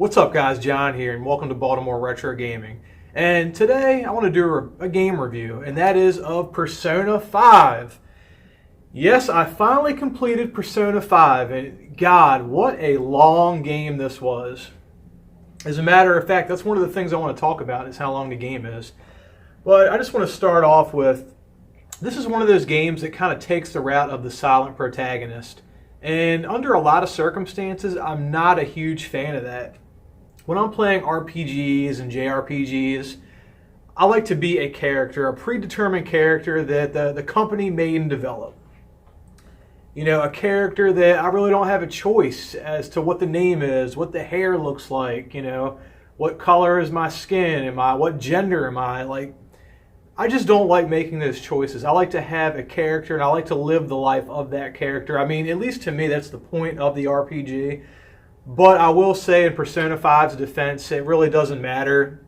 What's up guys, John here and welcome to Baltimore Retro Gaming. And today I want to do a game review, and that is of Persona 5. Yes, I finally completed Persona 5, and God, what a long game this was. As a matter of fact, that's one of the things I want to talk about is how long the game is. But I just want to start off with, this is one of those games that kind of takes the route of the silent protagonist. And under a lot of circumstances, I'm not a huge fan of that. When I'm playing RPGs and JRPGs, I like to be a character, a predetermined character that the company made and developed. You know, a character that I really don't have a choice as to what the name is, what the hair looks like, you know, what color is my skin, what gender am I, like, I just don't like making those choices. I like to have a character and I like to live the life of that character. I mean, at least to me, that's the point of the RPG. But I will say in Persona 5's defense, it really doesn't matter.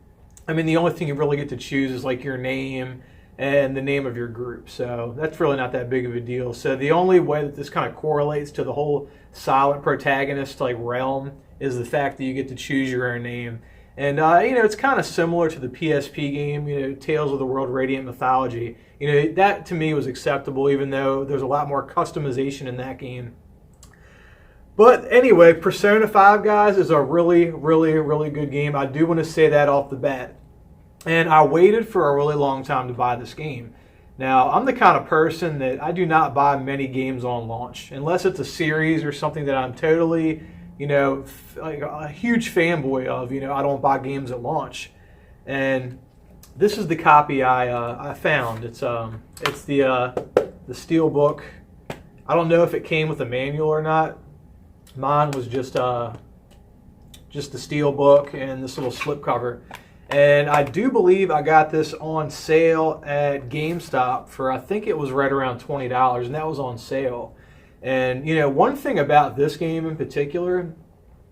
I mean, the only thing you really get to choose is like your name and the name of your group. So that's really not that big of a deal. So the only way that this kind of correlates to the whole silent protagonist like realm is the fact that you get to choose your own name. And, you know, it's kind of similar to the PSP game, you know, Tales of the World Radiant Mythology. You know, that to me was acceptable, even though there's a lot more customization in that game. But anyway, Persona 5, guys, is a really, really, really good game. I do want to say that off the bat. And I waited for a really long time to buy this game. Now, I'm the kind of person that I do not buy many games on launch, unless it's a series or something that I'm totally, you know, like a huge fanboy of. You know, I don't buy games at launch. And this is the copy I found. It's the Steelbook. I don't know if it came with a manual or not. Mine was just the Steelbook and this little slipcover. And I do believe I got this on sale at GameStop for, I think it was right around $20, and that was on sale. And, you know, one thing about this game in particular,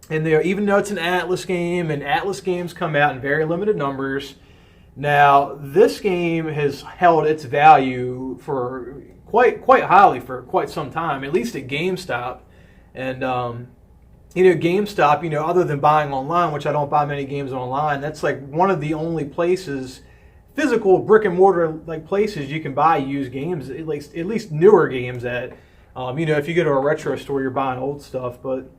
and even though it's an Atlas game, and Atlas games come out in very limited numbers, now this game has held its value for quite highly for quite some time, at least at GameStop. And, you know, GameStop, you know, other than buying online, which I don't buy many games online, that's like one of the only places, physical brick and mortar like places you can buy used games, at least newer games at. You know, if you go to a retro store, you're buying old stuff. But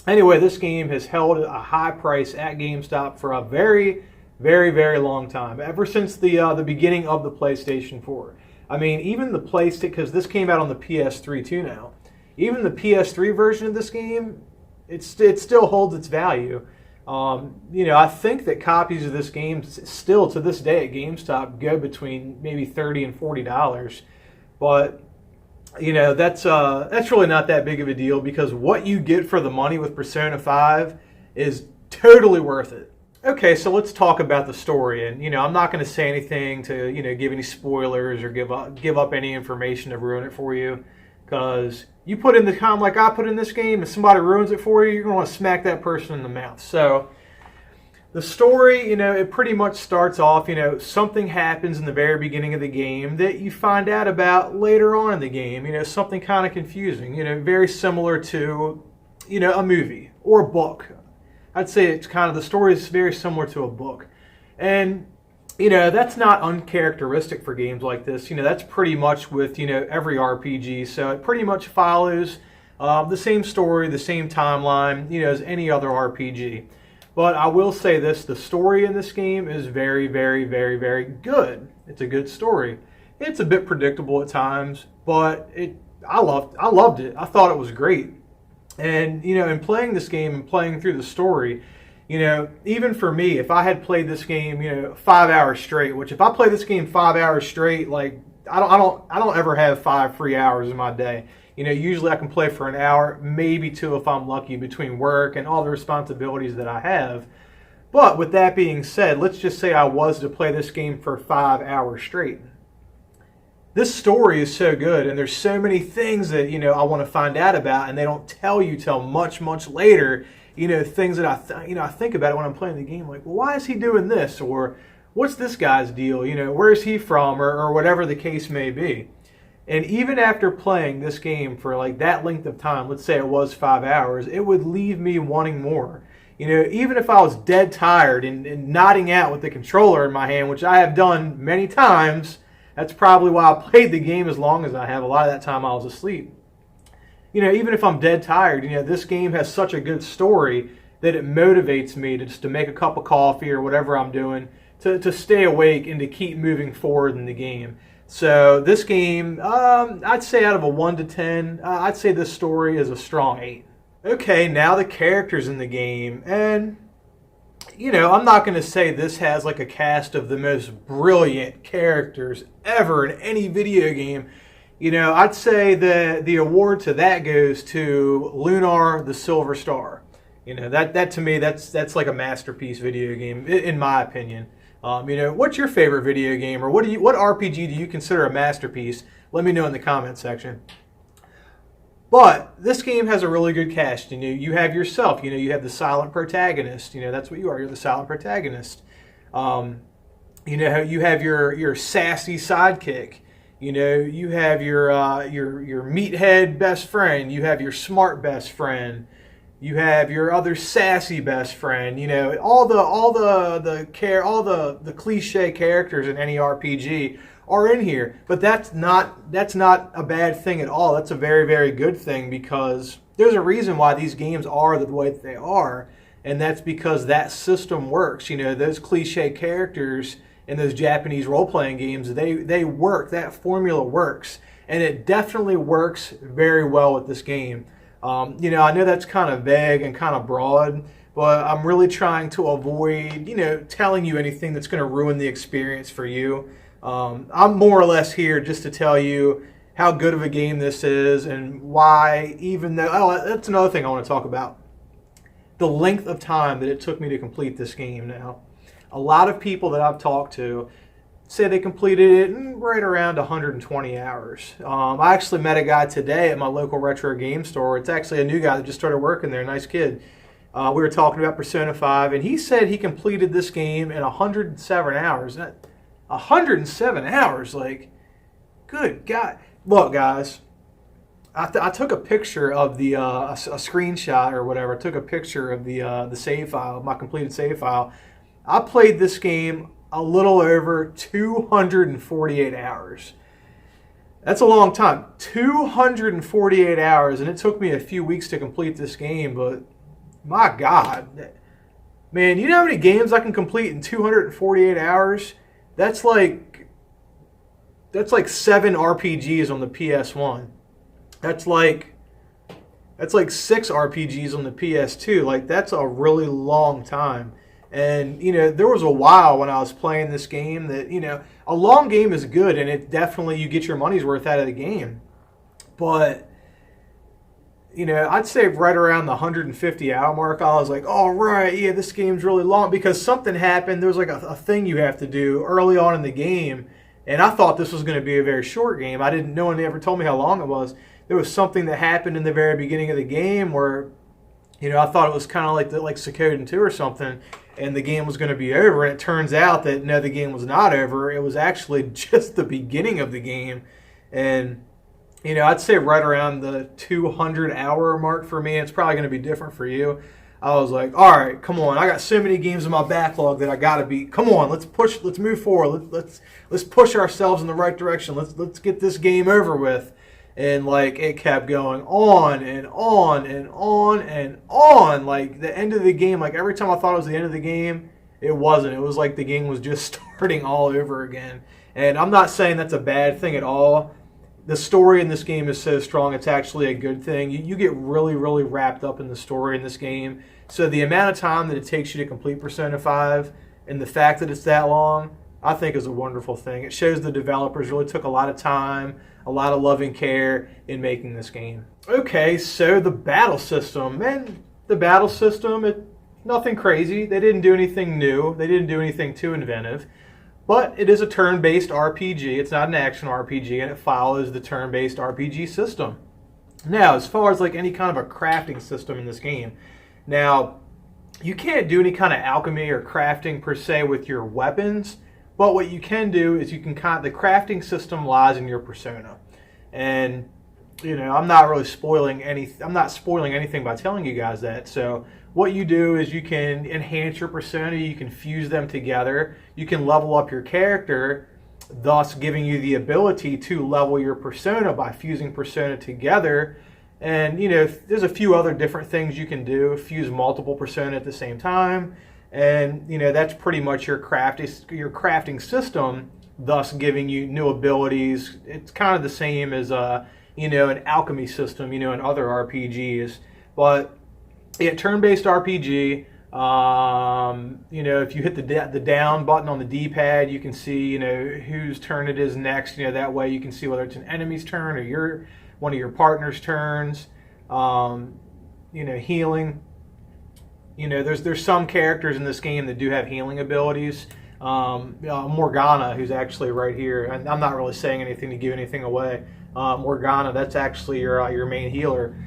anyway, this game has held a high price at GameStop for a very, very, very long time, ever since the beginning of the PlayStation 4. I mean, even the PlayStation, because this came out on the PS3 too now. Even the PS3 version of this game, it still holds its value. You know, I think that copies of this game still to this day at GameStop go between maybe $30 and $40. But you know, that's really not that big of a deal, because what you get for the money with Persona 5 is totally worth it. Okay, so let's talk about the story. And you know, I'm not going to say anything to, you know, give any spoilers or give up any information to ruin it for you, because you put in the time like I put in this game, and somebody ruins it for you, you're going to want to smack that person in the mouth. So the story, you know, it pretty much starts off, you know, something happens in the very beginning of the game that you find out about later on in the game, you know, something kind of confusing, you know, very similar to, you know, a movie or a book. I'd say it's kind of, the story is very similar to a book. And you know, that's not uncharacteristic for games like this. You know, that's pretty much with, you know, every RPG. So it pretty much follows the same story, the same timeline, you know, as any other RPG. But I will say this, the story in this game is very, very, very, very good. It's a good story. It's a bit predictable at times, but I loved it. I thought it was great. And, you know, in playing this game and playing through the story, you know, even for me, if I had played this game, you know, 5 hours straight, which if I play this game 5 hours straight, like I don't ever have 5 free hours in my day. You know, usually I can play for an hour, maybe 2 if I'm lucky, between work and all the responsibilities that I have. But with that being said, let's just say I was to play this game for 5 hours straight. This story is so good, and there's so many things that, you know, I want to find out about, and they don't tell you till much, much later. You know, things that I think about it when I'm playing the game, like, well, why is he doing this? Or what's this guy's deal? You know, where is he from? Or whatever the case may be. And even after playing this game for like that length of time, let's say it was 5 hours, it would leave me wanting more. You know, even if I was dead tired and nodding out with the controller in my hand, which I have done many times, that's probably why I played the game as long as I have. A lot of that time I was asleep. You know, even if I'm dead tired, you know, this game has such a good story that it motivates me to just to make a cup of coffee or whatever I'm doing to stay awake and to keep moving forward in the game. So this game, I'd say out of a 1 to 10, I'd say this story is a strong 8. Okay, now the characters in the game, and you know, I'm not going to say this has like a cast of the most brilliant characters ever in any video game. You know, I'd say the award to that goes to Lunar the Silver Star. You know, that to me, that's like a masterpiece video game, in my opinion. You know, what's your favorite video game, or what RPG do you consider a masterpiece? Let me know in the comment section. But this game has a really good cast. You know, you have yourself. You know, you have the silent protagonist. You know, that's what you are. You're the silent protagonist. You know, you have your sassy sidekick. You know, you have your meathead best friend. You have your smart best friend. You have your other sassy best friend. You know, all the cliche characters in any RPG are in here. But that's not a bad thing at all. That's a very, very good thing, because there's a reason why these games are the way that they are, and that's because that system works. You know, those cliche characters in those Japanese role-playing games, they work. That formula works, and it definitely works very well with this game. You know, I know that's kind of vague and kind of broad, but I'm really trying to avoid, you know, telling you anything that's going to ruin the experience for you. I'm more or less here just to tell you how good of a game this is, and why, even though, that's another thing I want to talk about. The length of time that it took me to complete this game now. A lot of people that I've talked to say they completed it in right around 120 hours. I actually met a guy today at my local retro game store. It's actually a new guy that just started working there, nice kid. We were talking about Persona 5, and he said he completed this game in 107 hours. 107 hours, like, good God. Look, guys, I took a picture of the a screenshot or whatever. I took a picture of the save file, my completed save file. I played this game a little over 248 hours. That's a long time. 248 hours, and it took me a few weeks to complete this game, but my God. Man, you know how many games I can complete in 248 hours? That's like 7 RPGs on the PS1. That's like 6 RPGs on the PS2. Like, that's a really long time. And, you know, there was a while when I was playing this game that, you know, a long game is good, and it definitely, you get your money's worth out of the game. But, you know, I'd say right around the 150 hour mark, I was like, all right, yeah, this game's really long, because something happened. There was like a thing you have to do early on in the game, and I thought this was going to be a very short game. I didn't know, and they ever told me how long it was. There was something that happened in the very beginning of the game where, you know, I thought it was kind of like Suikoden 2 or something, and the game was going to be over, and it turns out that, no, the game was not over. It was actually just the beginning of the game. And, you know, I'd say right around the 200 hour mark for me. It's probably going to be different for you. I was like, all right, come on. I got so many games in my backlog that I got to beat. Come on, let's move forward. Let's push ourselves in the right direction. Let's get this game over with. And, like, it kept going on and on and on and on. Like, the end of the game, like, every time I thought it was the end of the game, it wasn't. It was like the game was just starting all over again. And I'm not saying that's a bad thing at all. The story in this game is so strong, it's actually a good thing. You get really, really wrapped up in the story in this game. So the amount of time that it takes you to complete Persona 5, and the fact that it's that long, I think is a wonderful thing. It shows the developers really took a lot of time, a lot of loving care in making this game. Okay, so the battle system. Man, the battle system, nothing crazy. They didn't do anything new. They didn't do anything too inventive. But it is a turn-based RPG. It's not an action RPG, and it follows the turn-based RPG system. Now, as far as like any kind of a crafting system in this game, now, you can't do any kind of alchemy or crafting per se with your weapons. But what you can do is the crafting system lies in your persona. And, you know, I'm not spoiling anything by telling you guys that. So what you do is you can enhance your persona, you can fuse them together, you can level up your character, thus giving you the ability to level your persona by fusing persona together. And there's a few other different things you can do. Fuse multiple persona at the same time, and that's pretty much your crafting system, thus giving you new abilities. It's kind of the same as an alchemy system, in other RPGs. But yeah, turn-based RPG. If you hit the down button on the D-pad, you can see whose turn it is next. That way you can see whether it's an enemy's turn or one of your partner's turns. Healing. There's some characters in this game that do have healing abilities. Morgana, who's actually right here, and I'm not really saying anything to give anything away. Morgana, that's actually your main healer.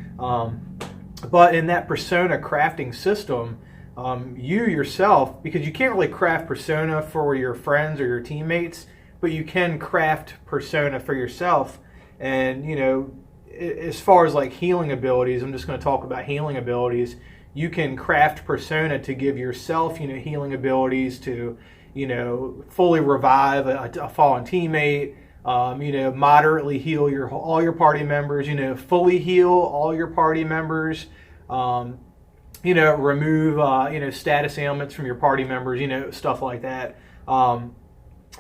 But in that persona crafting system, you yourself, because you can't really craft persona for your friends or your teammates, but you can craft persona for yourself. And as far as like healing abilities, I'm just going to talk about healing abilities. You can craft persona to give yourself healing abilities to fully revive a fallen teammate, moderately heal all your party members, fully heal all your party members, remove status ailments from your party members, stuff like that.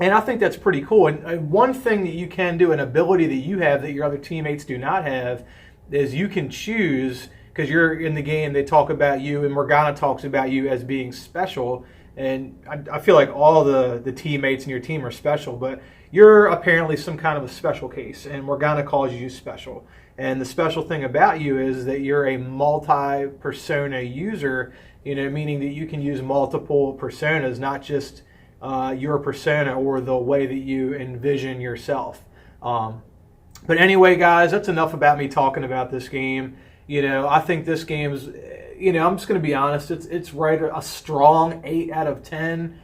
And I think that's pretty cool. And one thing that you can do, an ability that you have that your other teammates do not have, is you can choose, because you're in the game, they talk about you, and Morgana talks about you as being special. And I feel like all the teammates in your team are special, but you're apparently some kind of a special case, and Morgana calls you special. And the special thing about you is that you're a multi-persona user, meaning that you can use multiple personas, not just your persona or the way that you envision yourself. But anyway, guys, that's enough about me talking about this game. I think this game's, I'm just going to be honest, it's right a strong 8 out of 10.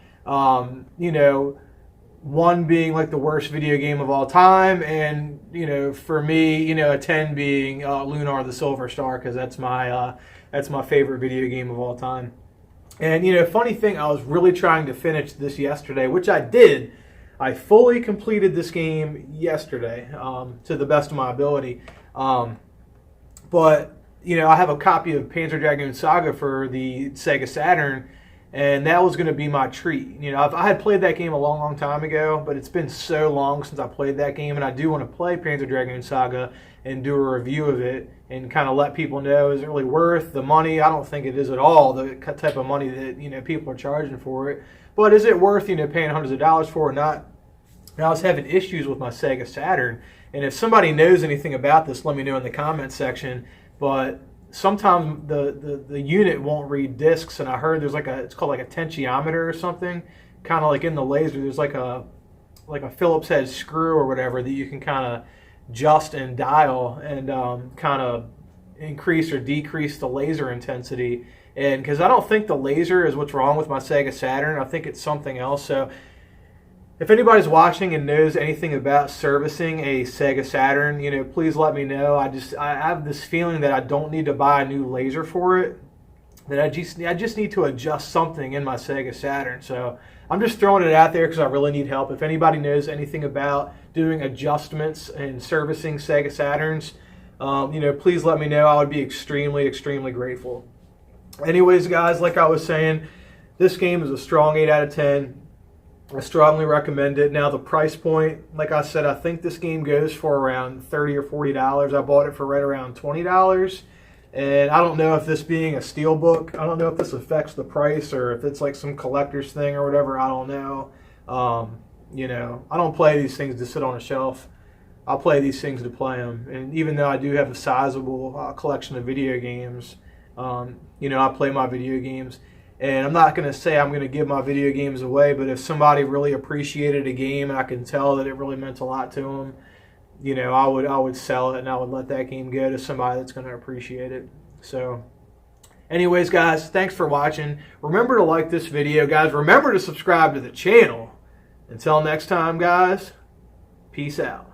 1 being like the worst video game of all time, and for me, a 10 being Lunar the Silver Star, because that's my favorite video game of all time. And funny thing, I was really trying to finish this yesterday, which I did. I fully completed this game yesterday, to the best of my ability. But I have a copy of Panzer Dragoon Saga for the Sega Saturn, and that was going to be my treat. I had played that game a long, long time ago, but it's been so long since I played that game, and I do want to play Panzer Dragoon Saga and do a review of it and kind of let people know, is it really worth the money? I don't think it is at all, the type of money that people are charging for it. But is it worth paying hundreds of dollars for or not? And I was having issues with my Sega Saturn, and if somebody knows anything about this, let me know in the comments section. But sometimes the unit won't read discs, and I heard there's it's called like a tensiometer or something, kind of like in the laser. There's like a Phillips head screw or whatever that you can kind of adjust and dial and kind of increase or decrease the laser intensity. And because I don't think the laser is what's wrong with my Sega Saturn, I think it's something else. So if anybody's watching and knows anything about servicing a Sega Saturn, please let me know. I have this feeling that I don't need to buy a new laser for it, that I just need to adjust something in my Sega Saturn. So I'm just throwing it out there because I really need help. If anybody knows anything about doing adjustments and servicing Sega Saturns, please let me know. I would be extremely, extremely grateful. Anyways, guys, like I was saying, this game is a strong 8 out of 10. I strongly recommend it. Now, the price point, like I said, I think this game goes for around $30 or $40. I bought it for right around $20. And I don't know if this being a steelbook, I don't know if this affects the price or if it's like some collector's thing or whatever. I don't know. I don't play these things to sit on a shelf. I'll play these things to play them. And even though I do have a sizable collection of video games, I play my video games. And I'm not going to say I'm going to give my video games away, but if somebody really appreciated a game and I can tell that it really meant a lot to them, I would sell it and I would let that game go to somebody that's going to appreciate it. So anyways, guys, thanks for watching. Remember to like this video, guys. Remember to subscribe to the channel. Until next time, guys, peace out.